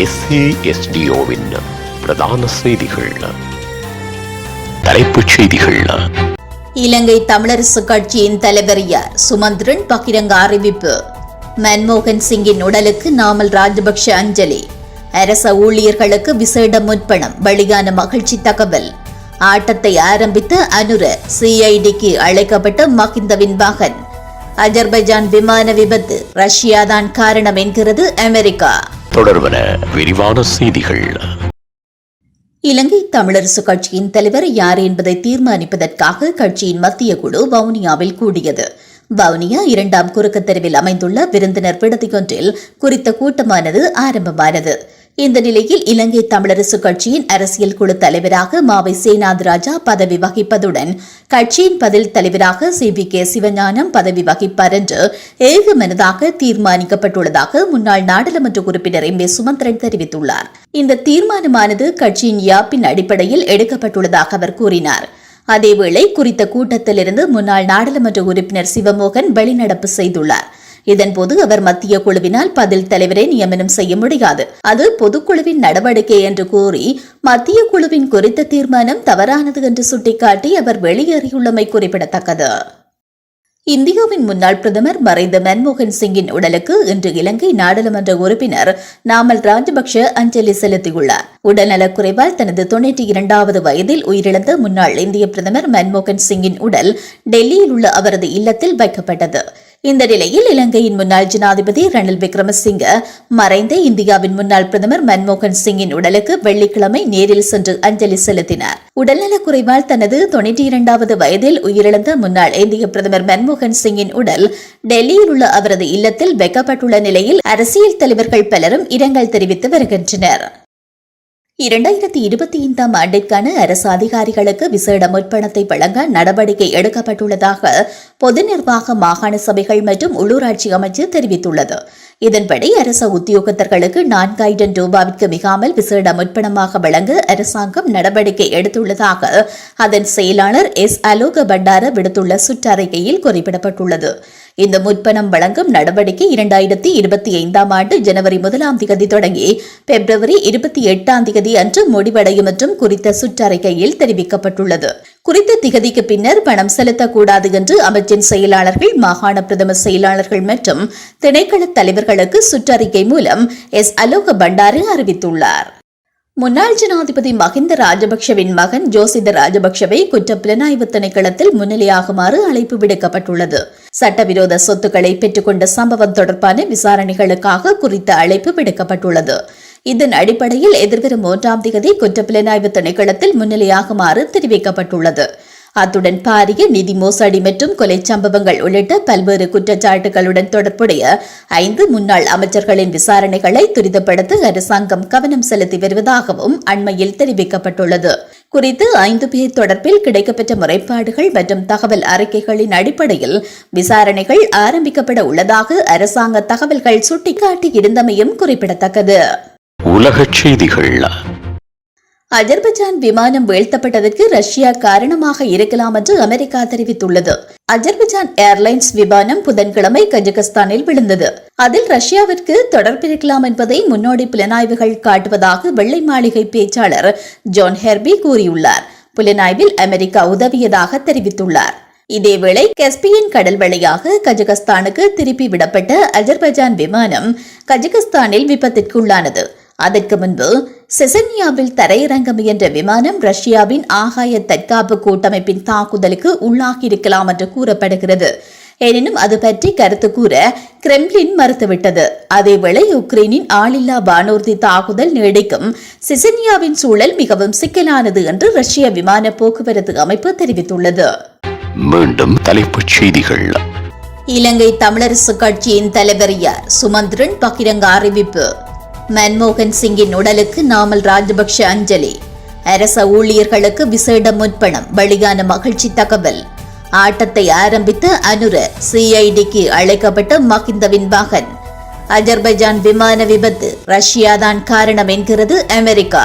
SASDOவின் பிரதான செய்திகள். தலைப்புச் செய்திகள். இலங்கை தமிழரசு கட்சியின் தலைவர் யார்? சுமந்திரன் பகிரங்க அறிவிப்பு. மன்மோகன் சிங்கின் உடலுக்கு நாமல் ராஜபக்ஷ அஞ்சலி. அரச ஊழியர்களுக்கு விசேட முற்பணம், வெளியான மகிழ்ச்சி தகவல். ஆட்டத்தை ஆரம்பித்த அனுர, CIDக்கு அழைக்கப்பட்ட மஹிந்தவின் மகன். அஜர்பைஜான் விமான விபத்து, ரஷ்யாதான் காரணம் என்கிறது அமெரிக்கா. தொடர்பன விரிவான செய்திகள். இலங்கை தமிழரசு கட்சியின் தலைவர் யார் என்பதை தீர்மானிப்பதற்காக கட்சியின் மத்திய குழு வவுனியாவில் கூடியது. வவுனியா 2ஆம் குறுக்கு தெருவில் அமைந்துள்ள விருந்தினர் விடுதியொன்றில் குறித்த கூட்டமானது ஆரம்பமானது. இந்த நிலையில் இலங்கை தமிழரசு கட்சியின் அரசியல் குழு தலைவராக மாவை சேனாத் ராஜா பதவி வகிப்பதுடன் கட்சியின் பதில் தலைவராக CVK சிவஞானம் பதவி வகிப்பார் என்று ஏகமனதாக தீர்மானிக்கப்பட்டுள்ளதாக முன்னாள் நாடாளுமன்ற உறுப்பினர் MA சுமந்திரன் தெரிவித்துள்ளார். இந்த தீர்மானமானது கட்சியின் யாப்பின் அடிப்படையில் எடுக்கப்பட்டுள்ளதாக அவர் கூறினார். அதேவேளை குறித்த கூட்டத்திலிருந்து முன்னாள் நாடாளுமன்ற உறுப்பினர் சிவமோகன் வெளிநடப்பு செய்துள்ளார். இதன்போது அவர் மத்திய குழுவினால் பதில் தலைவரை நியமனம் செய்ய முடியாது, அது பொதுக்குழுவின் நடவடிக்கை என்று கூறி மத்திய குழுவின் குறித்த தீர்மானம் தவறானது என்று சுட்டிக்காட்டி அவர் வெளியேறியுள்ளமை குறிப்பிடத்தக்கது. இந்தியாவின் முன்னாள் பிரதமர் மறைந்த மன்மோகன் சிங்கின் உடலுக்கு இன்று இலங்கை நாடாளுமன்ற உறுப்பினர் நாமல் ராஜபக்ஷ அஞ்சலி செலுத்தியுள்ளார். உடல்நலக்குறைவால் தனது 92வது வயதில் உயிரிழந்த முன்னாள் இந்திய பிரதமர் மன்மோகன் சிங்கின் உடல் டெல்லியில் உள்ள அவரது இல்லத்தில் வைக்கப்பட்டது. இந்த நிலையில் இலங்கையின் முன்னாள் ஜனாதிபதி ரணில் விக்ரமசிங்க மறைந்த இந்தியாவின் முன்னாள் பிரதமர் மன்மோகன் சிங்கின் உடலுக்கு வெள்ளிக்கிழமை நேரில் சென்று அஞ்சலி செலுத்தினார். உடல்நலக்குறைவால் தனது 92வது வயதில் உயிரிழந்த முன்னாள் இந்திய பிரதமர் மன்மோகன் சிங்கின் உடல் டெல்லியில் உள்ள அவரது இல்லத்தில் வைக்கப்பட்டுள்ள நிலையில் அரசியல் தலைவர்கள் பலரும் இரங்கல் தெரிவித்து வருகின்றனர். 2025ஆம் ஆண்டிற்கான அரசு அதிகாரிகளுக்கு விசேட முற்பணத்தை வழங்க நடவடிக்கை எடுக்கப்பட்டுள்ளதாக பொது நிர்வாக மாகாண சபைகள் மற்றும் உள்ளூராட்சி அமைச்சு தெரிவித்துள்ளது. இதன்படி அரச உத்தியோகத்தர்களுக்கு 4000 ரூபாவிற்கு மிகாமல் விசேட முற்பணமாக வழங்க அரசாங்கம் நடவடிக்கை எடுத்துள்ளதாக அதன் செயலாளர் அலோக பண்டார விடுத்துள்ள சுற்றறிக்கையில் குறிப்பிடப்பட்டுள்ளது. இந்த முற்பணம் வழங்கும் நடவடிக்கை 2025ஆம் ஆண்டு ஜனவரி 1ஆம் தேதி தொடங்கி பிப்ரவரி 28ஆம் தேதி அன்று முடிவடையும் என்றும் குறித்த சுற்றறிக்கையில் தெரிவிக்கப்பட்டுள்ளது. குறித்த திகதிக்கு பின்னர் பணம் செலுத்தக்கூடாது என்று அமைச்சின் செயலாளர்கள், மாகாண பிரதம செயலாளர்கள் மற்றும் திணைக்கள தலைவர்களுக்கு சுற்றறிக்கை மூலம் அலோக பண்டார அறிவித்துள்ளார். முன்னாள் ஜனாதிபதி மஹிந்த ராஜபக்ஷவின் மகன் ஜோசித ராஜபக்ஷவை குற்றப்புலனாய்வு திணைக்களத்தில் முன்னிலையாகுமாறு அழைப்பு விடுக்கப்பட்டுள்ளது. சட்டவிரோத சொத்துக்களை பெற்றுக்கொண்ட சம்பவம் தொடர்பான விசாரணைகளுக்காக குறித்த அழைப்பு விடுக்கப்பட்டுள்ளது. இதன் அடிப்படையில் எதிர்வரும் 1ஆம் தேதி குற்றப்புலனாய்வு திணைக்களத்தில் முன்னிலையாகுமாறு தெரிவிக்கப்பட்டுள்ளது. அத்துடன் பாரிய நிதி மோசடி மற்றும் கொலை சம்பவங்கள் உள்ளிட்ட பல்வேறு குற்றச்சாட்டுகளுடன் தொடர்புடைய 5 முன்னாள் அமைச்சர்களின் விசாரணைகளை துரிதப்படுத்த அரசாங்கம் கவனம் செலுத்தி வருவதாகவும் அண்மையில் தெரிவிக்கப்பட்டுள்ளது. குறித்து 5 பேர் தொடர்பில் கிடைக்கப்பெற்ற முறைப்பாடுகள் மற்றும் தகவல் அறிக்கைகளின் அடிப்படையில் விசாரணைகள் ஆரம்பிக்கப்பட உள்ளதாக அரசாங்க தகவல்கள் சுட்டிக்காட்டியிருந்தமையும் குறிப்பிடத்தக்கது. உலகச் செய்திகள். அஜர்பைஜான் விமானம் வீழ்த்தப்பட்டதற்கு ரஷ்யா காரணமாக இருக்கலாம் என்று அமெரிக்கா தெரிவித்துள்ளது. அஜர்பைஜான் ஏர்லைன்ஸ் விமானம் புதன்கிழமை கஜகஸ்தானில் விழுந்தது. அதில் ரஷ்யாவிற்கு தொடர்பிருக்கலாம் என்பதை முன்னோடி புலனாய்வுகள் காட்டுவதாக வெள்ளை மாளிகை பேச்சாளர் ஜான் ஹெர்பி கூறியுள்ளார். புலனாய்வில் அமெரிக்கா உதவியதாக தெரிவித்துள்ளார். இதேவேளை கஸ்பியன் கடல் வழியாக கஜகஸ்தானுக்கு திருப்பி விடப்பட்ட அஜர்பைஜான் விமானம் கஜகஸ்தானில் விபத்திற்குள்ளானது. அதற்கு முன்பு செசன்யாவில் தரையிறங்க முயன்ற விமானம் ரஷ்யாவின் ஆகாய தற்காப்பு கூட்டமைப்பின் தாக்குதலுக்கு உள்ளாகியிருக்கலாம் என்று கூறப்படுகிறது. எனினும் அது பற்றி கருத்து கூற கிரெம்ளின் மறுத்துவிட்டது. அதேவேளை உக்ரைனின் ஆளில்லா வானூர்தி தாக்குதல் நீடிக்கும் செசன்யாவின் சூழல் மிகவும் சிக்கலானது என்று ரஷ்ய விமான போக்குவரத்து அமைப்பு தெரிவித்துள்ளது. மீண்டும் தலைப்புச் செய்திகள். இலங்கை தமிழரசு கட்சியின் தலைவர் யார்? சுமந்திரன் பகிரங்க அறிவிப்பு. மன்மோகன் சிங்கின் உடலுக்கு நாமல் ராஜபக்ஷ அஞ்சலி. அரச ஊழியர்களுக்கு விசேட முற்பணம், வெளியான மகிழ்ச்சி தகவல். ஆட்டத்தை ஆரம்பித்த அனுர, CIDக்கு அழைக்கப்பட்ட மஹிந்தவின் மகன். அஜர்பைஜான் விமான விபத்து, ரஷ்யாதான் காரணம் என்கிறது அமெரிக்கா.